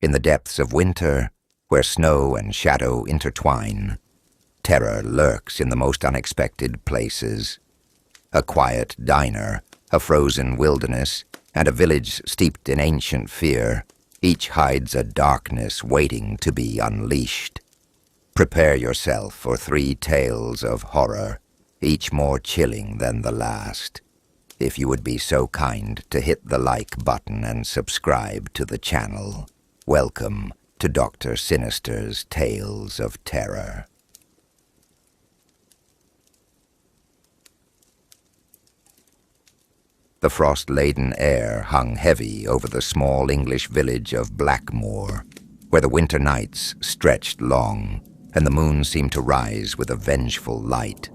In the depths of winter, where snow and shadow intertwine, terror lurks in the most unexpected places. A quiet diner, a frozen wilderness, and a village steeped in ancient fear, each hides a darkness waiting to be unleashed. Prepare yourself for 3 tales of horror, each more chilling than the last. If you would be so kind to hit the like button and subscribe to the channel, welcome to Dr. Sinister's Tales of Terror. The frost-laden air hung heavy over the small English village of Blackmoor, where the winter nights stretched long, and the moon seemed to rise with a vengeful light.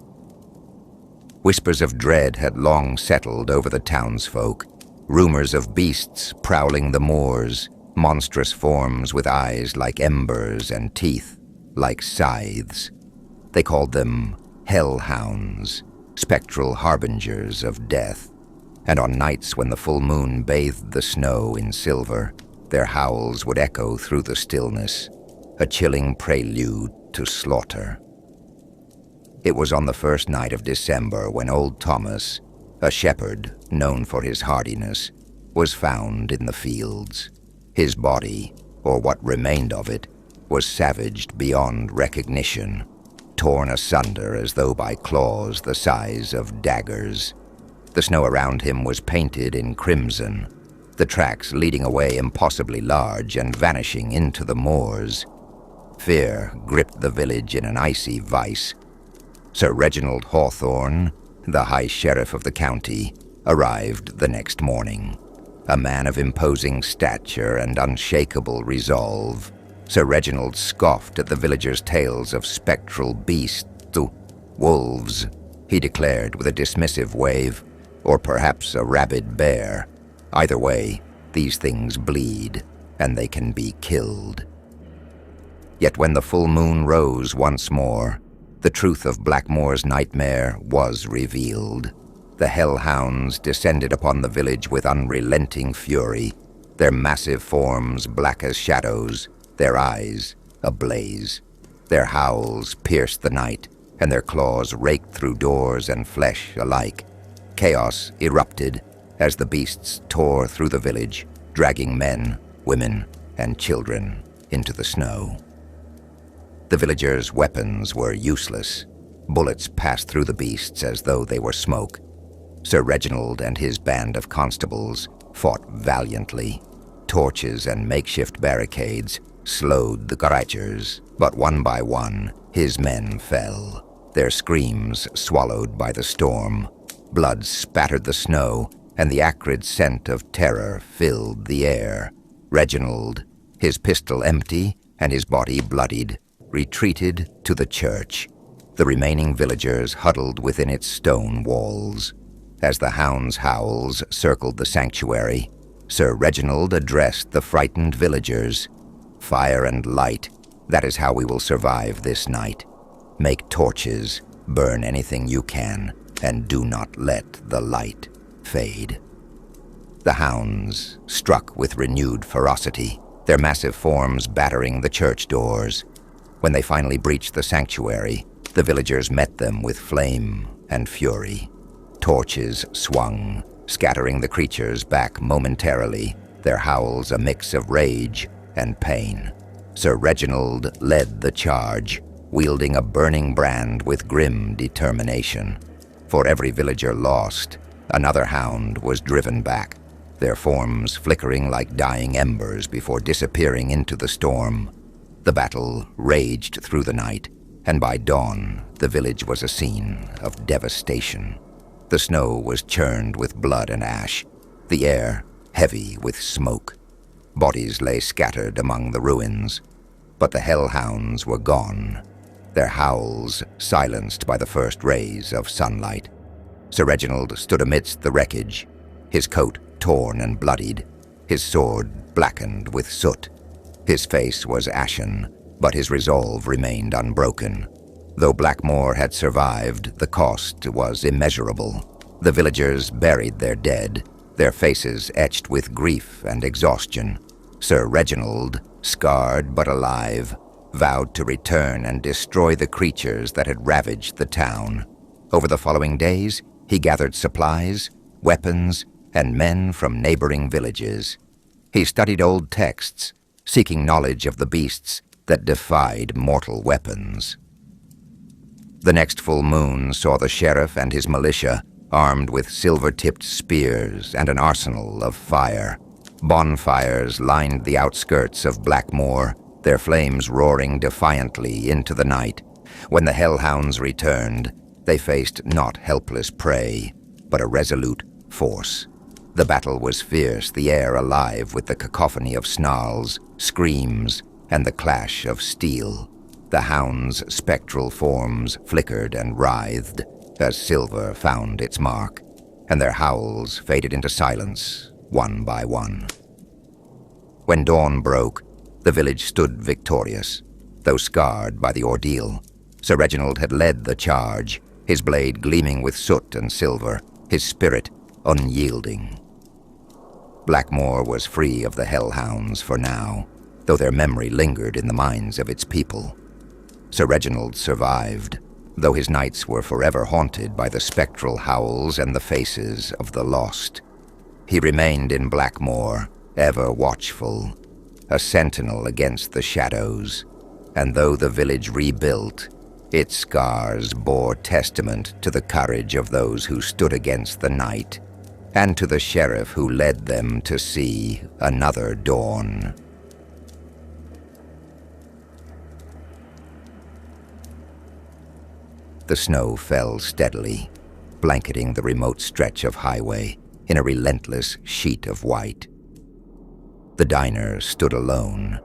Whispers of dread had long settled over the townsfolk, rumors of beasts prowling the moors, monstrous forms with eyes like embers and teeth like scythes. They called them Hell Hounds, spectral harbingers of death. And on nights when the full moon bathed the snow in silver, their howls would echo through the stillness, a chilling prelude to slaughter. It was on the first night of December when old Thomas, a shepherd known for his hardiness, was found in the fields. His body, or what remained of it, was savaged beyond recognition, torn asunder as though by claws the size of daggers. The snow around him was painted in crimson, the tracks leading away impossibly large and vanishing into the moors. Fear gripped the village in an icy vice. Sir Reginald Hawthorne, the High Sheriff of the county, arrived the next morning. A man of imposing stature and unshakable resolve, Sir Reginald scoffed at the villagers' tales of spectral beasts, wolves, he declared with a dismissive wave, or perhaps a rabid bear. Either way, these things bleed, and they can be killed. Yet when the full moon rose once more, the truth of Blackmoor's nightmare was revealed. The Hell Hounds descended upon the village with unrelenting fury, their massive forms black as shadows, their eyes ablaze. Their howls pierced the night, and their claws raked through doors and flesh alike. Chaos erupted as the beasts tore through the village, dragging men, women, and children into the snow. The villagers' weapons were useless. Bullets passed through the beasts as though they were smoke. Sir Reginald and his band of constables fought valiantly. Torches and makeshift barricades slowed the creatures, but one by one, his men fell, their screams swallowed by the storm. Blood spattered the snow, and the acrid scent of terror filled the air. Reginald, his pistol empty and his body bloodied, retreated to the church. The remaining villagers huddled within its stone walls. As the hounds' howls circled the sanctuary, Sir Reginald addressed the frightened villagers. "Fire and light, that is how we will survive this night. Make torches, burn anything you can, and do not let the light fade." The hounds struck with renewed ferocity, their massive forms battering the church doors. When they finally breached the sanctuary, the villagers met them with flame and fury. Torches swung, scattering the creatures back momentarily, their howls a mix of rage and pain. Sir Reginald led the charge, wielding a burning brand with grim determination. For every villager lost, another hound was driven back, their forms flickering like dying embers before disappearing into the storm. The battle raged through the night, and by dawn, the village was a scene of devastation. The snow was churned with blood and ash, the air heavy with smoke. Bodies lay scattered among the ruins, but the Hell Hounds were gone, their howls silenced by the first rays of sunlight. Sir Reginald stood amidst the wreckage, his coat torn and bloodied, his sword blackened with soot. His face was ashen, but his resolve remained unbroken. Though Blackmoor had survived, the cost was immeasurable. The villagers buried their dead, their faces etched with grief and exhaustion. Sir Reginald scarred but alive, vowed to return and destroy the creatures that had ravaged the town. Over the following days, he gathered supplies, weapons, and men from neighboring villages. He studied old texts, seeking knowledge of the beasts that defied mortal weapons. The next full moon saw the sheriff and his militia armed with silver-tipped spears and an arsenal of fire. Bonfires lined the outskirts of Blackmoor, their flames roaring defiantly into the night. When the Hell Hounds returned, they faced not helpless prey, but a resolute force. The battle was fierce, the air alive with the cacophony of snarls, screams, and the clash of steel. The hounds' spectral forms flickered and writhed as silver found its mark, and their howls faded into silence, one by one. When dawn broke, the village stood victorious, though scarred by the ordeal. Sir Reginald had led the charge, his blade gleaming with soot and silver, his spirit unyielding. Blackmoor was free of the Hellhounds for now, though their memory lingered in the minds of its people. Sir Reginald survived, though his nights were forever haunted by the spectral howls and the faces of the lost. He remained in Blackmoor, ever watchful, a sentinel against the shadows, and though the village rebuilt, its scars bore testament to the courage of those who stood against the night, and to the sheriff who led them to see another dawn. The snow fell steadily, blanketing the remote stretch of highway in a relentless sheet of white. The diner stood alone,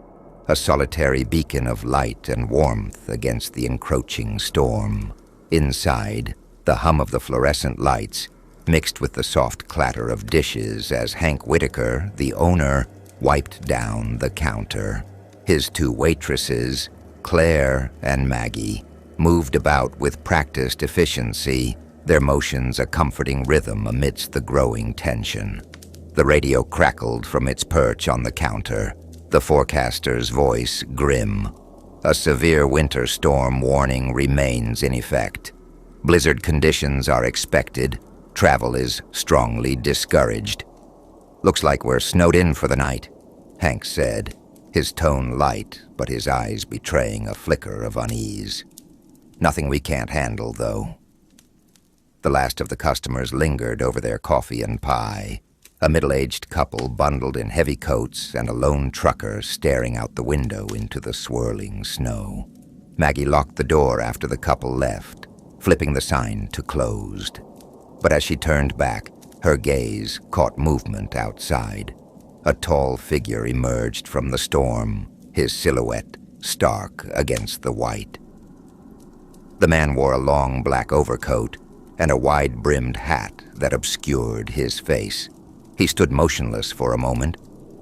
a solitary beacon of light and warmth against the encroaching storm. Inside, the hum of the fluorescent lights mixed with the soft clatter of dishes as Hank Whitaker, the owner, wiped down the counter. His two waitresses, Claire and Maggie, moved about with practiced efficiency, their motions a comforting rhythm amidst the growing tension. The radio crackled from its perch on the counter, the forecaster's voice grim. A severe winter storm warning remains in effect. Blizzard conditions are expected. Travel is strongly discouraged. "Looks like we're snowed in for the night," Hank said, his tone light but his eyes betraying a flicker of unease. "Nothing we can't handle, though." The last of the customers lingered over their coffee and pie, a middle-aged couple bundled in heavy coats and a lone trucker staring out the window into the swirling snow. Maggie locked the door after the couple left, flipping the sign to closed. But as she turned back, her gaze caught movement outside. A tall figure emerged from the storm, his silhouette stark against the white. The man wore a long black overcoat and a wide-brimmed hat that obscured his face. He stood motionless for a moment,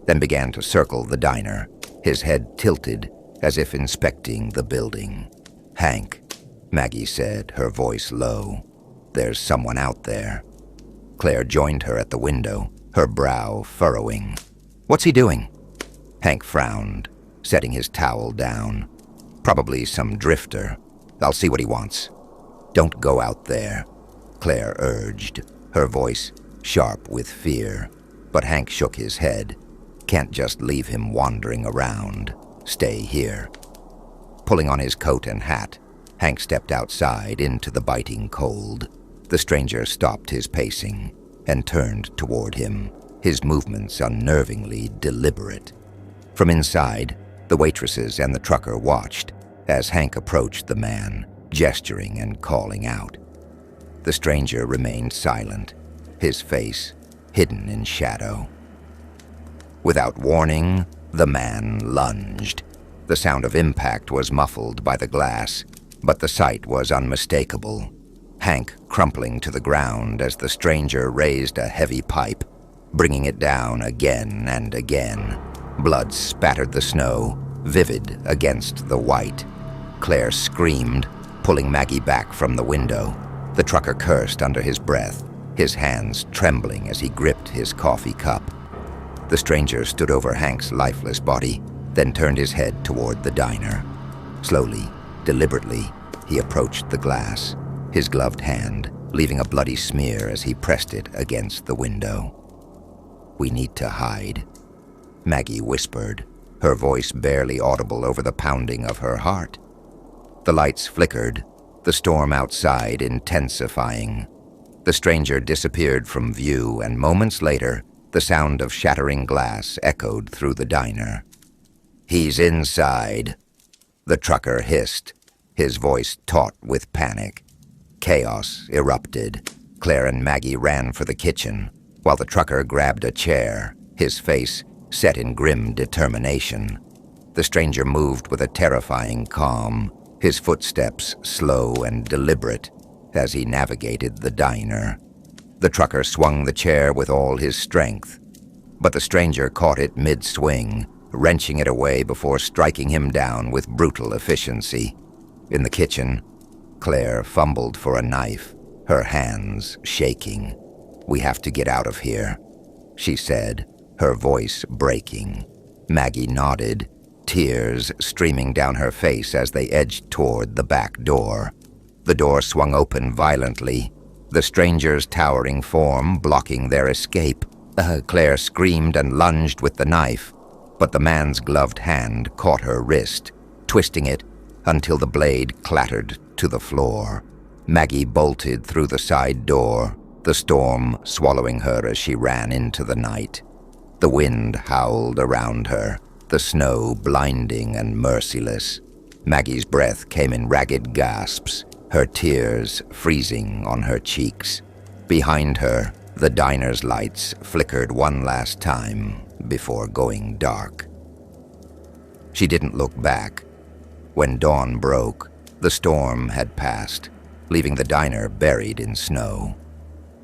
then began to circle the diner, his head tilted as if inspecting the building. "Hank," Maggie said, her voice low. "There's someone out there." Claire joined her at the window, her brow furrowing. "What's he doing?" Hank frowned, setting his towel down. "Probably some drifter. I'll see what he wants." "Don't go out there," Claire urged, her voice sharp with fear. But Hank shook his head. "Can't just leave him wandering around. Stay here." Pulling on his coat and hat, Hank stepped outside into the biting cold. The stranger stopped his pacing and turned toward him, his movements unnervingly deliberate. From inside, the waitresses and the trucker watched as Hank approached the man, gesturing and calling out. The stranger remained silent, his face hidden in shadow. Without warning, the man lunged. The sound of impact was muffled by the glass, but the sight was unmistakable. Hank crumpling to the ground as the stranger raised a heavy pipe, bringing it down again and again. Blood spattered the snow, vivid against the white. Claire screamed, pulling Maggie back from the window. The trucker cursed under his breath, his hands trembling as he gripped his coffee cup. The stranger stood over Hank's lifeless body, then turned his head toward the diner. Slowly, deliberately, he approached the glass, his gloved hand leaving a bloody smear as he pressed it against the window. "We need to hide," Maggie whispered, her voice barely audible over the pounding of her heart. The lights flickered, the storm outside intensifying. The stranger disappeared from view, and moments later, the sound of shattering glass echoed through the diner. "He's inside," the trucker hissed, his voice taut with panic. Chaos erupted. Claire and Maggie ran for the kitchen, while the trucker grabbed a chair, his face set in grim determination. The stranger moved with a terrifying calm, his footsteps slow and deliberate as he navigated the diner. The trucker swung the chair with all his strength, but the stranger caught it mid-swing, wrenching it away before striking him down with brutal efficiency. In the kitchen, Claire fumbled for a knife, her hands shaking. "We have to get out of here," she said, her voice breaking. Maggie nodded, tears streaming down her face as they edged toward the back door. The door swung open violently, the stranger's towering form blocking their escape. Claire screamed and lunged with the knife, but the man's gloved hand caught her wrist, twisting it until the blade clattered to the floor. Maggie bolted through the side door, the storm swallowing her as she ran into the night. The wind howled around her, the snow blinding and merciless. Maggie's breath came in ragged gasps, her tears freezing on her cheeks. Behind her, the diner's lights flickered one last time before going dark. She didn't look back. When dawn broke, the storm had passed, leaving the diner buried in snow.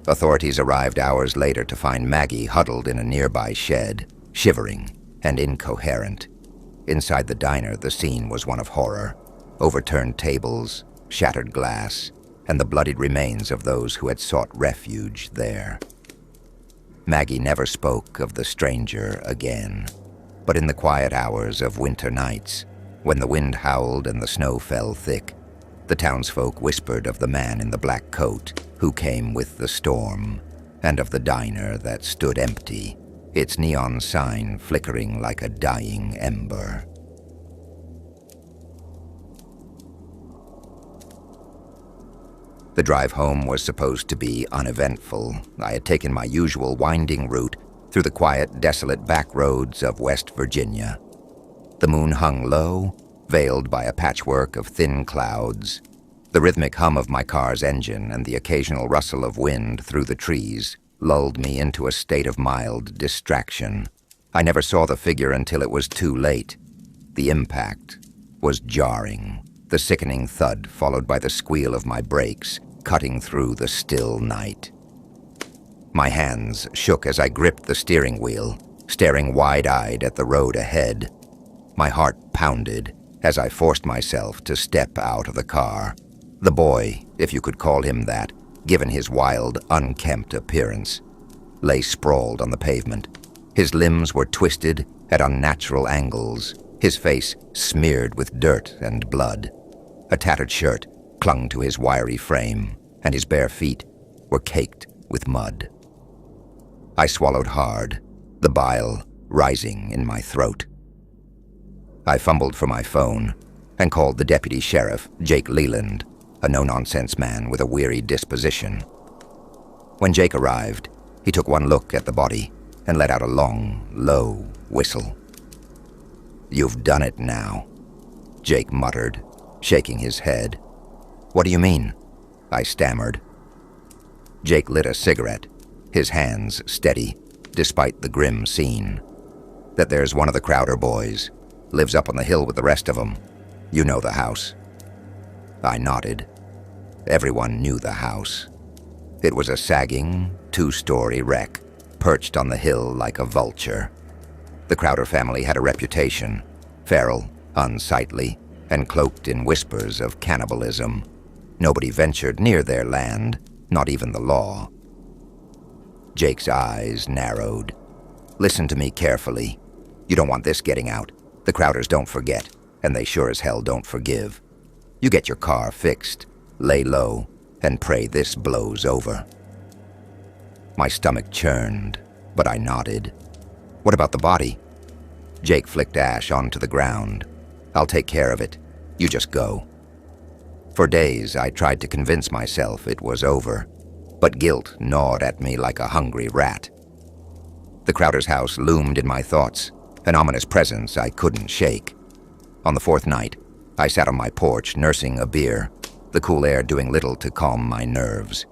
Authorities arrived hours later to find Maggie huddled in a nearby shed, shivering and incoherent. Inside the diner, the scene was one of horror. Overturned tables, shattered glass, and the bloodied remains of those who had sought refuge there. Maggie never spoke of the stranger again, but in the quiet hours of winter nights, when the wind howled and the snow fell thick, the townsfolk whispered of the man in the black coat who came with the storm, and of the diner that stood empty, its neon sign flickering like a dying ember. The drive home was supposed to be uneventful. I had taken my usual winding route through the quiet, desolate back roads of West Virginia. The moon hung low, veiled by a patchwork of thin clouds. The rhythmic hum of my car's engine and the occasional rustle of wind through the trees lulled me into a state of mild distraction. I never saw the figure until it was too late. The impact was jarring, the sickening thud followed by the squeal of my brakes cutting through the still night. My hands shook as I gripped the steering wheel, staring wide-eyed at the road ahead. My heart pounded as I forced myself to step out of the car. The boy, if you could call him that, given his wild, unkempt appearance, lay sprawled on the pavement. His limbs were twisted at unnatural angles, his face smeared with dirt and blood. A tattered shirt clung to his wiry frame, and his bare feet were caked with mud. I swallowed hard, the bile rising in my throat. I fumbled for my phone and called the deputy sheriff, Jake Leland, a no-nonsense man with a weary disposition. When Jake arrived, he took one look at the body and let out a long, low whistle. "You've done it now," Jake muttered, shaking his head. "What do you mean?" I stammered. Jake lit a cigarette, his hands steady, despite the grim scene. "That there's one of the Crowder boys. Lives up on the hill with the rest of them. You know the house." I nodded. Everyone knew the house. It was a sagging, two-story wreck, perched on the hill like a vulture. The Crowder family had a reputation, feral, unsightly, and cloaked in whispers of cannibalism. Nobody ventured near their land, not even the law. Jake's eyes narrowed. "Listen to me carefully. You don't want this getting out. The Crowders don't forget, and they sure as hell don't forgive. You get your car fixed, lay low, and pray this blows over. My stomach churned, but I nodded. What about the body? Jake flicked ash onto the ground. I'll take care of it. You just go. For days, I tried to convince myself it was over, but guilt gnawed at me like a hungry rat. The Crowders' house loomed in my thoughts, an ominous presence I couldn't shake. On the fourth night, I sat on my porch nursing a beer, the cool air doing little to calm my nerves.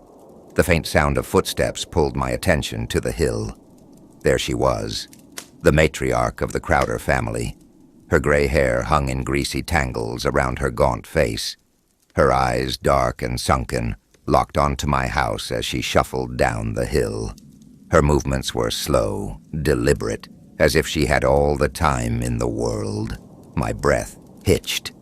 The faint sound of footsteps pulled my attention to the hill. There she was, the matriarch of the Crowder family. Her gray hair hung in greasy tangles around her gaunt face. Her eyes, dark and sunken, locked onto my house as she shuffled down the hill. Her movements were slow, deliberate, as if she had all the time in the world. My breath hitched.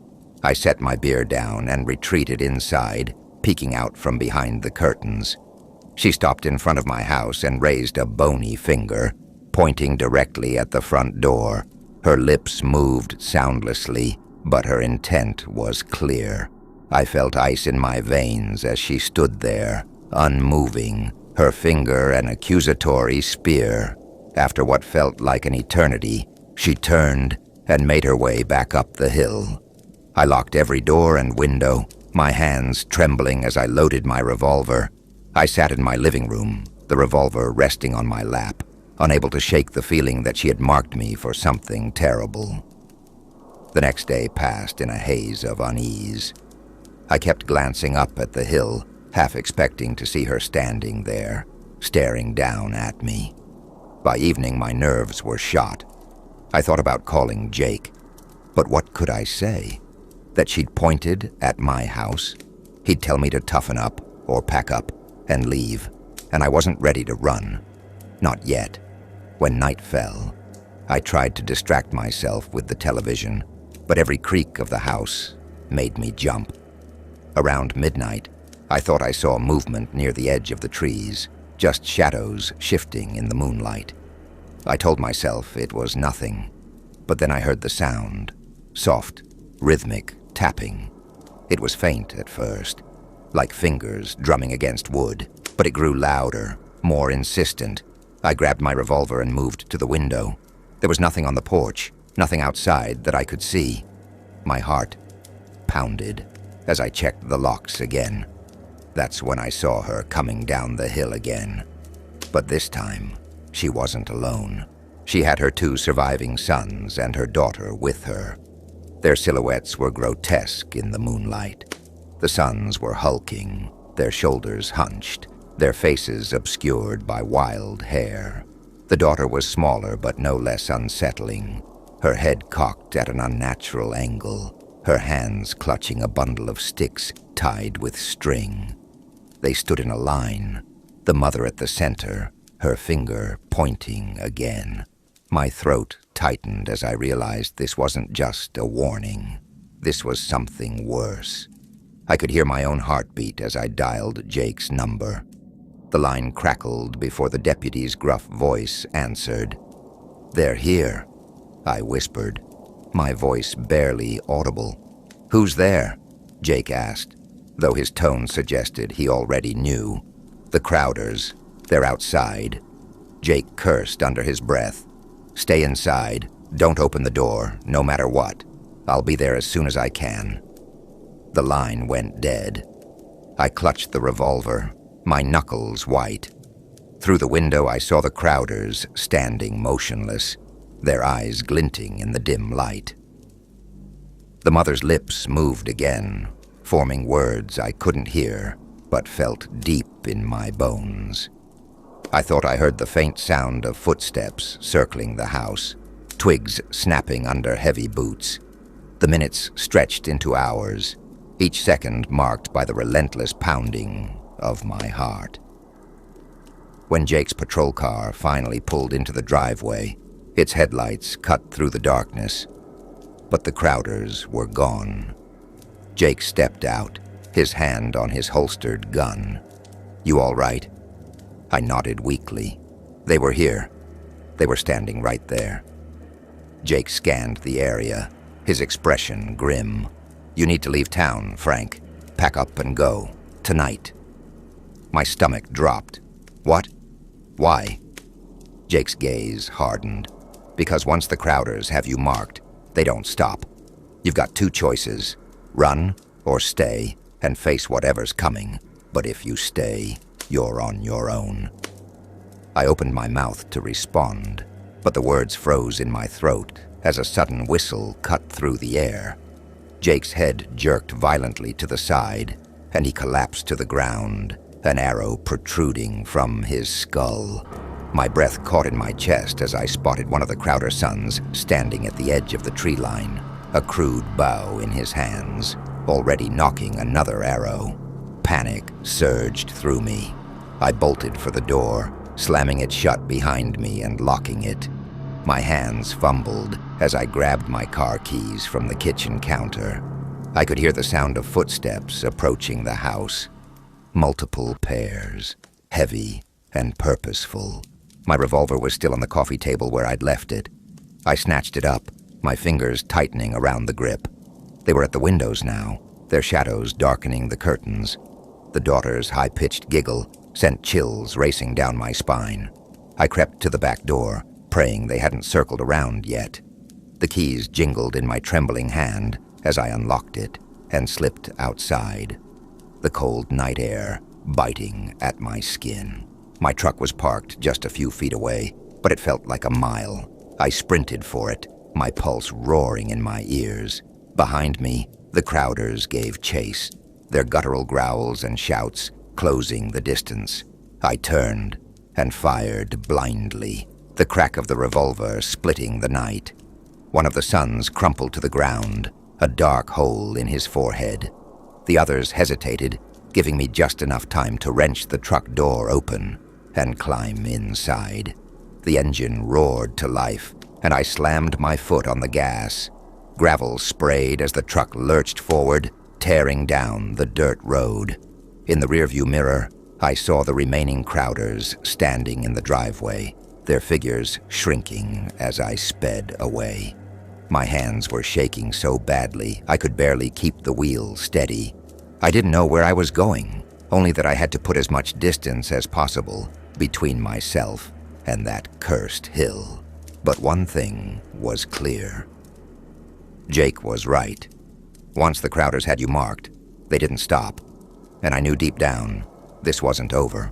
I set my beer down and retreated inside, peeking out from behind the curtains. She stopped in front of my house and raised a bony finger, pointing directly at the front door. Her lips moved soundlessly, but her intent was clear. I felt ice in my veins as she stood there, unmoving, her finger an accusatory spear. After what felt like an eternity, she turned and made her way back up the hill. I locked every door and window, my hands trembling as I loaded my revolver. I sat in my living room, the revolver resting on my lap, unable to shake the feeling that she had marked me for something terrible. The next day passed in a haze of unease. I kept glancing up at the hill, half expecting to see her standing there, staring down at me. By evening, my nerves were shot. I thought about calling Jake, but what could I say? That she'd pointed at my house? He'd tell me to toughen up or pack up and leave, and I wasn't ready to run. Not yet. When night fell, I tried to distract myself with the television, but every creak of the house made me jump. Around midnight, I thought I saw movement near the edge of the trees, just shadows shifting in the moonlight. I told myself it was nothing, but then I heard the sound, soft, rhythmic tapping. It was faint at first, like fingers drumming against wood, but it grew louder, more insistent. I grabbed my revolver and moved to the window. There was nothing on the porch, nothing outside that I could see. My heart pounded as I checked the locks again. That's when I saw her coming down the hill again. But this time, she wasn't alone. She had her 2 surviving sons and her daughter with her. Their silhouettes were grotesque in the moonlight. The sons were hulking, their shoulders hunched, their faces obscured by wild hair. The daughter was smaller but no less unsettling, her head cocked at an unnatural angle, her hands clutching a bundle of sticks tied with string. They stood in a line, the mother at the center, her finger pointing again. My throat tightened as I realized this wasn't just a warning. This was something worse. I could hear my own heartbeat as I dialed Jake's number. The line crackled before the deputy's gruff voice answered. "They're here," I whispered, my voice barely audible. "Who's there?" Jake asked, though his tone suggested he already knew. "The Crowders. They're outside." Jake cursed under his breath. "Stay inside. Don't open the door, no matter what. I'll be there as soon as I can." The line went dead. I clutched the revolver, my knuckles white. Through the window, I saw the Crowders standing motionless, their eyes glinting in the dim light. The mother's lips moved again, forming words I couldn't hear, but felt deep in my bones. I thought I heard the faint sound of footsteps circling the house, twigs snapping under heavy boots. The minutes stretched into hours, each second marked by the relentless pounding of my heart. When Jake's patrol car finally pulled into the driveway, its headlights cut through the darkness. But the Crowders were gone. Jake stepped out, his hand on his holstered gun. "You all right?" I nodded weakly. They were here. They were standing right there. Jake scanned the area, his expression grim. "You need to leave town, Frank. Pack up and go. Tonight." My stomach dropped. "What? Why?" Jake's gaze hardened. "Because once the Crowders have you marked, they don't stop. You've got two choices. Run or stay and face whatever's coming. But if you stay, you're on your own." I opened my mouth to respond, but the words froze in my throat as a sudden whistle cut through the air. Jake's head jerked violently to the side, and he collapsed to the ground, an arrow protruding from his skull. My breath caught in my chest as I spotted one of the Crowder sons standing at the edge of the tree line, a crude bow in his hands, already knocking another arrow. Panic surged through me. I bolted for the door, slamming it shut behind me and locking it. My hands fumbled as I grabbed my car keys from the kitchen counter. I could hear the sound of footsteps approaching the house. Multiple pairs, heavy and purposeful. My revolver was still on the coffee table where I'd left it. I snatched it up, my fingers tightening around the grip. They were at the windows now, their shadows darkening the curtains. The daughter's high-pitched giggle sent chills racing down my spine. I crept to the back door, praying they hadn't circled around yet. The keys jingled in my trembling hand as I unlocked it and slipped outside. The cold night air biting at my skin. My truck was parked just a few feet away, but it felt like a mile. I sprinted for it, my pulse roaring in my ears. Behind me, the Crowders gave chase, their guttural growls and shouts closing the distance. I turned and fired blindly, the crack of the revolver splitting the night. One of the sons crumpled to the ground, a dark hole in his forehead. The others hesitated, giving me just enough time to wrench the truck door open and climb inside. The engine roared to life, and I slammed my foot on the gas. Gravel sprayed as the truck lurched forward, tearing down the dirt road. In the rearview mirror, I saw the remaining Crowders standing in the driveway, their figures shrinking as I sped away. My hands were shaking so badly I could barely keep the wheel steady. I didn't know where I was going, only that I had to put as much distance as possible between myself and that cursed hill. But one thing was clear. Jake was right. Once the Crowders had you marked, they didn't stop. And I knew deep down, this wasn't over.